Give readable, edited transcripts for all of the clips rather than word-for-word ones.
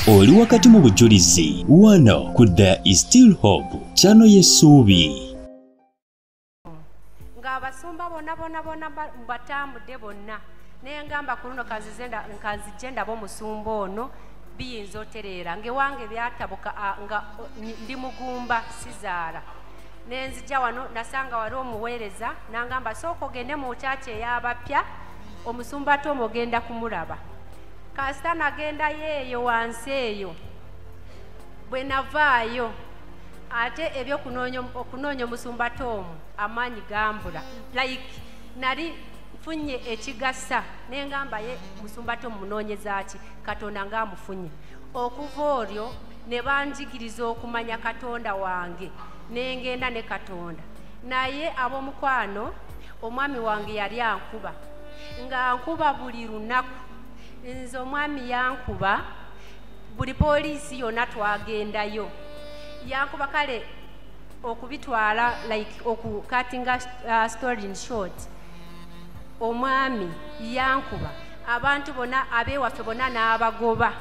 oli wakati mu bujulizi wano ku The Still Hope channel y'essuubi. Ng'abasumba bonna batambudde bonna naye ngamba ku luno kanzije ndaba omusumba ono biyinza otereera ngewange byatabuka nga ndi mugumba sizaala nenzija wano nasanga wali omuweereza nangamba sooka ogende mu kyakye ey'abapya omusumba ate omugenda kumulaba kasita nagenda yeeyo wansi eyo bwe navaayo ate ebyokunoonya omusumba Tom amaanyi gambula like nali funye ekigasa nengamba ye musumba Tom munoonyeza ki Katonda ngaamufunye okuva olwo ne banjigiriza okumanya Katonda wange nengenda ne Katonda naye ab'omukwano omwami wange yali ankuba ng'ankuba buli lunaku nze omwami yankuba buli poliisi yonna twagendayo yankuba kale okubitwala like okukatinga story in short omwami yankuba abantu bonna abewaffe bonna n'abagoba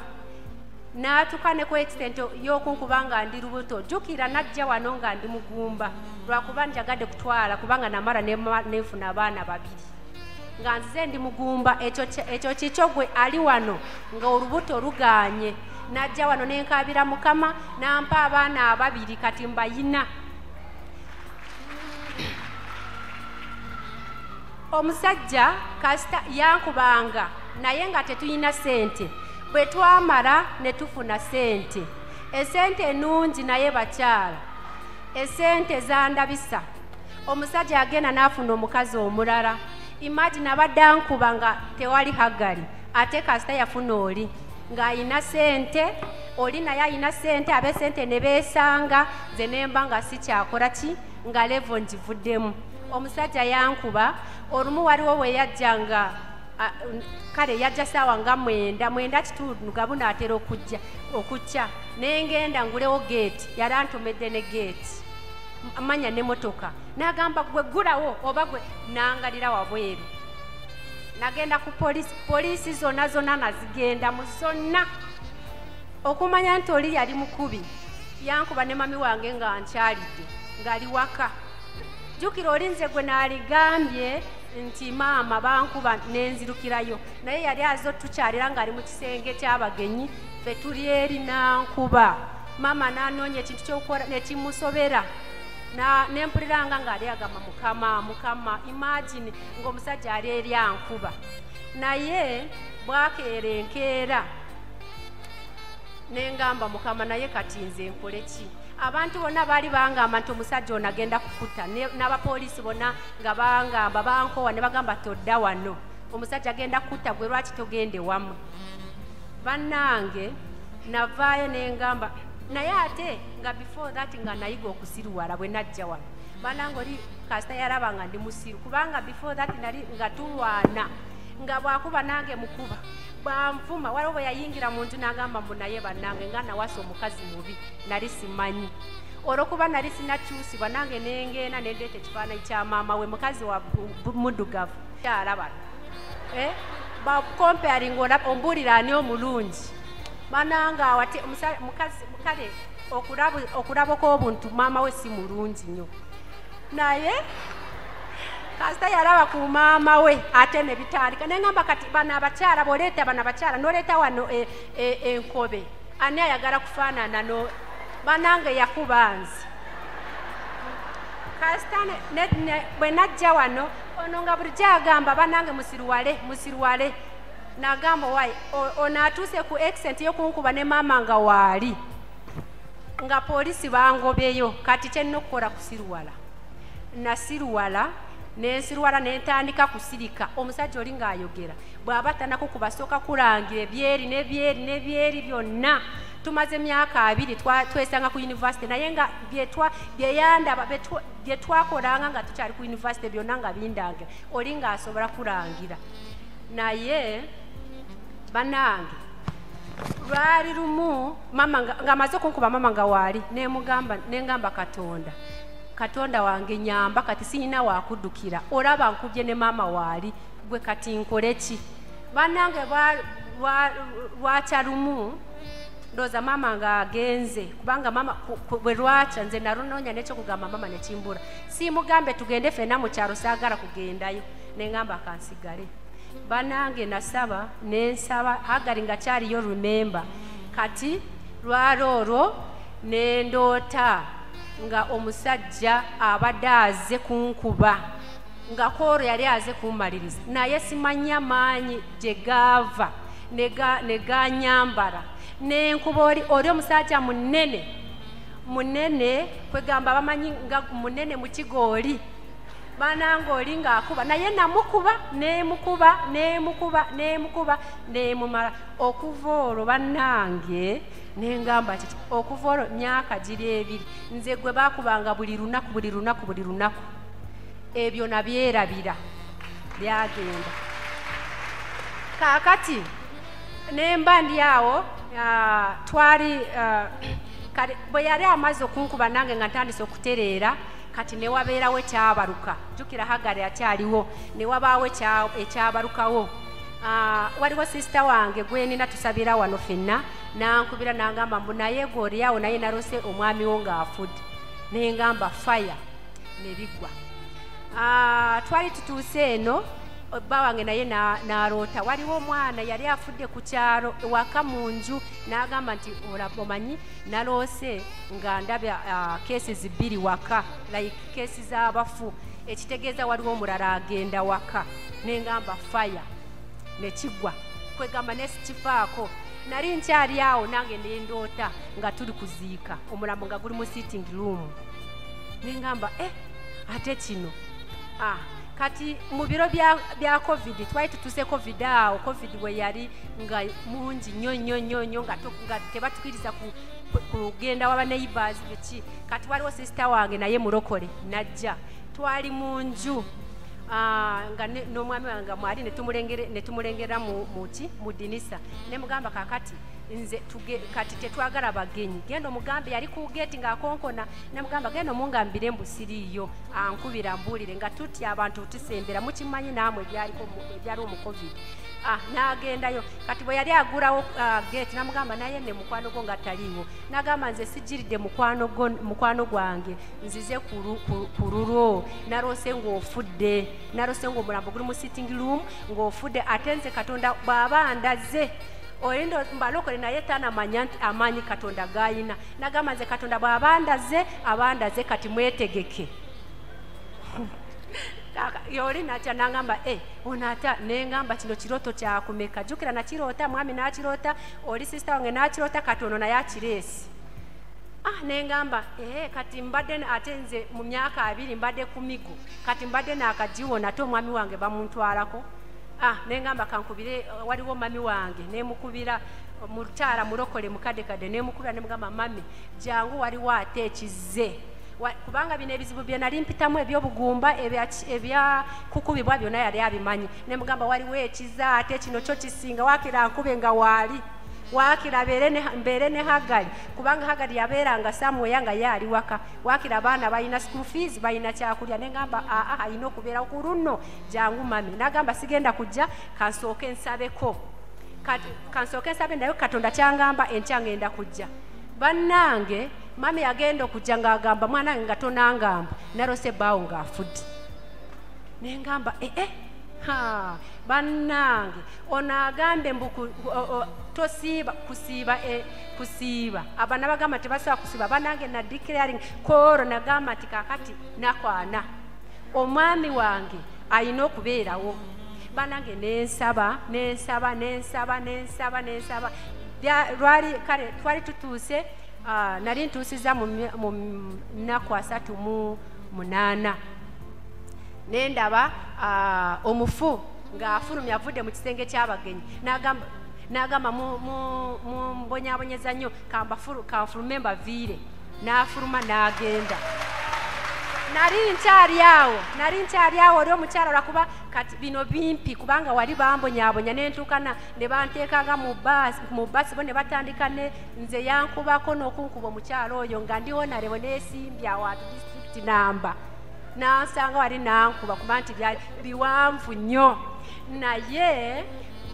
n'atuuka ne ku extent y'okunkuba nga ndi lubuto jjukira najja wano nga ndi mugumba lwakuba njagadde kutwala kubanga namala neefuna abaana babiri nga nzize ndi mugumba ekyo kikyo gwe ali wano nga olubuto luganye najja wano nenkabira Mukama nampa abaana ababiri kati mbayina omusajja kasita yankubanga naye nga tetuyina sente bwe twamala ne tufuna sente esente ennungi naye bakyala esente zandabisa omusajja agenda n'afuna omukazi omulala imagine abadde ankuba nga tewali hagali ate kasita yafuna oli ng'ayina sente oli naye ayina sente ab'esente ne beesanga nze nemba nga sikyakola ki nga levo ngivuddemu omusajja yankuba olumu waliwo we yajja nga kale yajja saawa nga mwenda kitundu nga bunaatera okujja nengenda ngulewo geeti yali antomedde ne geeti amanya n'emmotoka n'agamba gwe gulawo oba gwe nangalira wabweru nagenda ku poliisi zonna nazigenda mu zonna okumanya nti oli yali mukubi yankuba ne mami wange nga nkyalidde ng'ali waka jjukira oli nze gwe naaligambye nti maama bankuba nenzirukirayo naye yali azo tukyalira ng'ali mu kisenge ky'abagenyi ffe tuli eri nankuba maama n'anoonya ekintu ky'okukola nekimusobera nempuliranga ng'ali agamba mukama imagine ng'omusajja ali eri ankuba naye bwakeera enkeera nengamba Mukama naye kati nze nkole ki abantu bonna baali bangamba nti omusajja ono agenda kukuta n'abapoliisi bonna nga bangamba bankowa ne bagamba todda wano omusajja agenda kukuta gwe lwaki togende wamu bannange navaayo nengamba naye ate nga before that nga nayiga okusiruwala bwe najja wano bannange oli kasita yalaba nga ndi musiru kubanga before that nali nga tulwana nga bwakuba nange mukuba bwanvuma waliwo bwe yayingira mu nju n'agamba mbu naye bannange nga nawasa omukazi mubi nali simanyi olwokuba nali sinakyusibwa nange nengenda nendeeta ekifaananyi kya maama we mukazi wa muddugavu kyalaba bakomparing ombuulira ani omulungi bananga awate mukazi kale okulaba kw'obuntu maama we si mulungi nnyo naye kasita yalaba ku maama we ate ne bitandika nengamba kati bano abakyala bw'oleeta bano abakyala n'oleeta wano enkobe ani ayagala kufaanana banange yakuba nze kasita bwe najja wano ono nga bulijjo agamba banange musiruwale nagamba wayi ono atuuse ku extent y'okunkuba ne maama nga waali nga poliisi bangobeyo kati kyenina okukola kusiruwala nasiruwala nensiruwala nentandika kusirika omusajja oli ng'ayogera bw'aba tanako kubasooka kulangira ebyeri byonna tumaze emyaka 2 twesanga ku university naye nga byeyandaba bye twakolanga nga tukyali ku university byonna nga bindange oli ng'asobola kulangira naye bannange lwali lumu mama ng'amaze okunkuba mama nga waali nengamba Katonda wange nyamba kati siyina wakuddukira olaba nkubye ne maama waali gwe kati nkole ki bannange lwakya lumu ndoza mama nga agenze kubanga mama bwe lwacha nze narunonya necho kugamba mama ne chimbura si mugambe tugende fena mu cyaro sagara kugendayo ne ngamba kansigale banange nasaba nensaba hagari nga cyari yo remember kati lwaroro nendota nga omusajja abadaze kunkuba nga koro yali aze kumaliriza naye simanya manyi jegava nega nyambara nenkuba oli omusajja munene kwegamba bamanyi nga munene mu kigoli banange oli nga akuba naye namukuba nemumala okuva olwo bannange nengamba kiti okuva olwo myaka giri 2 nze gwe bakubanga buli lunaku ebyo nabyerabira byagenda kakati nemba ndi awo twali bwe yali amaze okunkuba nange nga ntandise okutereera kati ne wabeerawo ekyabaluka jjukira Hagari akyaliwo ne wabaawo ekyabalukawo waliwo sisita wange gwe nina tusabira wano fenna nankubira nangamba mbu naye goli awo naye narose omwami wo ng'afudde nengamba fire nebigwa twali tutuuse eno bba wange naye naroota waliwo omwana yali afudde ku kyalo ewaka mu nju n'agamba nti omanyi naloose nga ndabya cases 2 waka like cases z'abafu ekitegeeza waliwo omulala agenda waka nengamba fire nekigwa kwegamba nesikifaako nali nkyali awo nange nendoota nga tuli kuziika omulambo nga guli mu sitting room nengamba ate kino kati mu biro bya covid twali tutuse covid awo covid we yali nga mungi nnyo nga tebatukiriza kugenda waba neighbors biki kati waliwo sister wange naye mulokole najja twali mu nju nga n'omwami wange mwali netumulengera mu dinisa nemugamba kakati nze kati tetwagala bagenyi genda omugambe yali ku gate ng'akonkona nemugamba genda omungambire mbusiriyo ankubira mbulire nga tutya abantu tusembera mukimanyi namwe byali mu covid n'agendayo kati bwe yali agulawo gate namugamba naye ne mukwano gwo nga taliiwo nagamba nze sijiridde mukwano gwange nzize ku lulwo narose ng'ofudde narose ng'omulambo guli mu sitting room ng'ofudde ate nze Katonda bw'aba ndaze oyendo mbalokole naye tanamanya nti amaanyi Katonda gayina nagamba nze Katonda bw'abandaze abandaze kati mwetegeke yoli nacha nangamba onata nengamba kino kiroto kyakumeka jukira na kirota mwami na kirota oli sister wange na kirota Katono na ya kiresi nengamba kati mbadde atenze mu myaka 2 mbadde ku migo kati mbadde nakajiwo nato mwami wange bamuntwalako nengamba kankubire waliwo mami wange nemukubira mutara mulokole mukadekade nemukubira nemugamba mami jangu waliwo ate ekize kubanga bino ebizibu bye nali mpitamu ebyobugumba ebya kukubibwa byonna yali abimanyi nemugamba waliwo ekiza ate kino kyo kisinga wakira nkube nga wali wakira mbeere ne Hagari kubanga Hagari yabeeranga Samuel nga yali waka wakira abaana balina school fees balina kyakulya nengamba alina okubeera ku luno jangu mami nagamba sigenda kujja kansooke nsabeko kansooke nsabe nayo Katonda kyangamba enkya ngenda kujja bannange mami yagenda okujja ng'agamba mwana nga tonangamba narose bbaawo ng'afudde nengamba bannange ono agambe mbu tosiiba kusiiba abana bagamba tebasobola kusiiba bannange na declaring koro nagamba nti kakati nakwana omwami wange alina okubeerawo bannange nensaba lwali kale twali tutuuse nali ntuusiza mu nnaku 38 nendaba omufu ng'afulumya avudde mu kisenge ky'abagenyi n'agamba mu mbonyabonyeza nnyo kanfulume mbaviire n'afuluma n'agenda nali nkyali awo oli omukyala olwakuba kati bino bimpi kubanga wali bambonyabonya nentukana ne banteekanga mu basi bo ne batandika nze yankubako n'okunkuba omukyala oyo nga ndiwo nalebo neesimbya watu district namba nansanga wali nankuba kuba nti byali biwanvu nnyo naye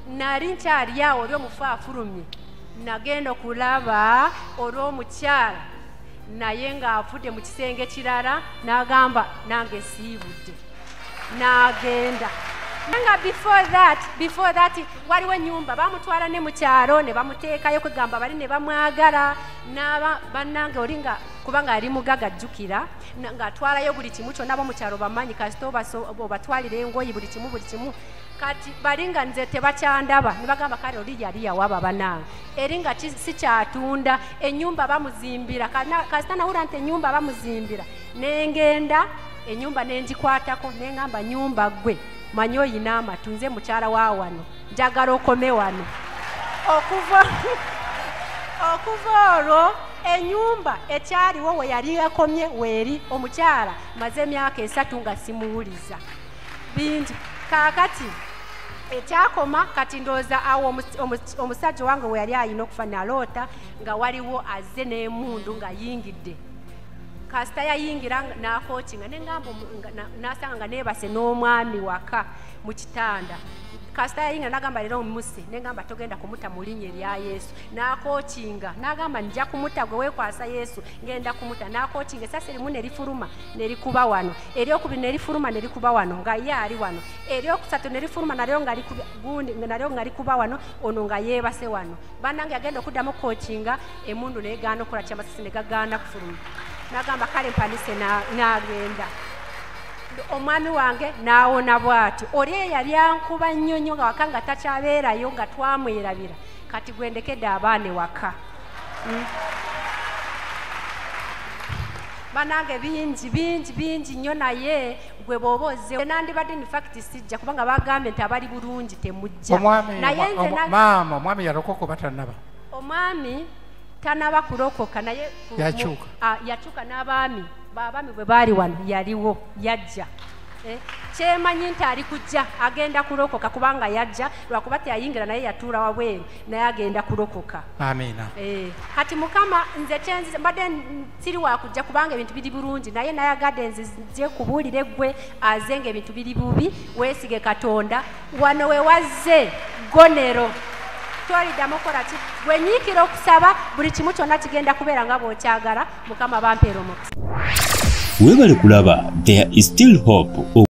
nali nkyali awo oli omufu afulumye nagenda okulaba olw'omukyala naye ng'avudde mu kisenge kirala n'agamba nange siibudde n'agenda. Nga before that waliwo ennyumba bamutwala ne mu kyalo ne bamuteekayo kwegamba bali ne bamwagala bannange oli nga kubanga ali mugaga ajjukira ng'atwalayo buli kimu kyonna bo mu kyalo bamanyi kasita obatwalira engoyi buli kimu kati bali nga nze tebakyandaba ne bagamba kale oli yali yawaaba banange eri nga si kyatunda ennyumba bamuzimbira kasita nawula nti ennyumba bamuzimbira nengenda ennyumba nengikwatako nengamba nyumba gwe manyi oyina amatu nze mukyala wa wano njagala okome wano okuva olwo ennyumba ekyaliwo we yali yakomye weeri omukyala maze emyaka 3 nga simuwuliza bingi kaakati ekyakoma kati ndooza awo omusajja wange we yali ayina okufa naloota nga waliwo azze n'emundu nga yingidde kasita yayingira n'akookinga nengamba nasanga nga neebase n'omwami waka mu kitanda kasita yayingira nagamba leero omumuse nengamba togenda kumuta mu linnya erya Yesu n'akookinga nagamba nja kumuta gwe weekwasa Yesu ngenda kumuta n'akookinga esasi erimu nerifuluma nerikuba wano eryokubiri nerifuluma nerikuba wano nga ye ali wano eryokusatu nerifuluma nalyo nga likuba wano ono nga yeebase wano bannange yagenda okuddamu kookinga emundu neegaana okukola kyamasasi negagaana kufuluma nagamba kale mpanise n'agenda omwami wange n'awona bw'ati oli eyali ankuba nnyo nga waka nga takyabeerayo nga twamwerabira kati gwendekedde abaana ewaka banange bingi nnyo naye gwe bw'oba ozze nandibadde in fact sijja kubanga bagambye nti abali bulungi temujja naye maama omwami yalokoka oba tannaba omwami tanaba kulokoka naye yakyuka n'abaami baabami bwe baali wano yaliwo yajja kyemanyi nti ali kujja agenda kulokoka kubanga yajja lwakuba teyayingira naye yatuula wabweru naye agenda kulokoka amiina kati mukama nze kyenzize mbadde siri wakujja kubanga ebintu biri bulungi naye nayagadde nzije kubuulire gwe aze nga ebintu biri bubi weesige Katonda wano we wazze gonero toliddamu kola ki gwenyiikira okusaba buli kimu kyonna kigenda kubeera nga bw'okyagala mukama bampeera omukisa weebale kulaba there is still hope.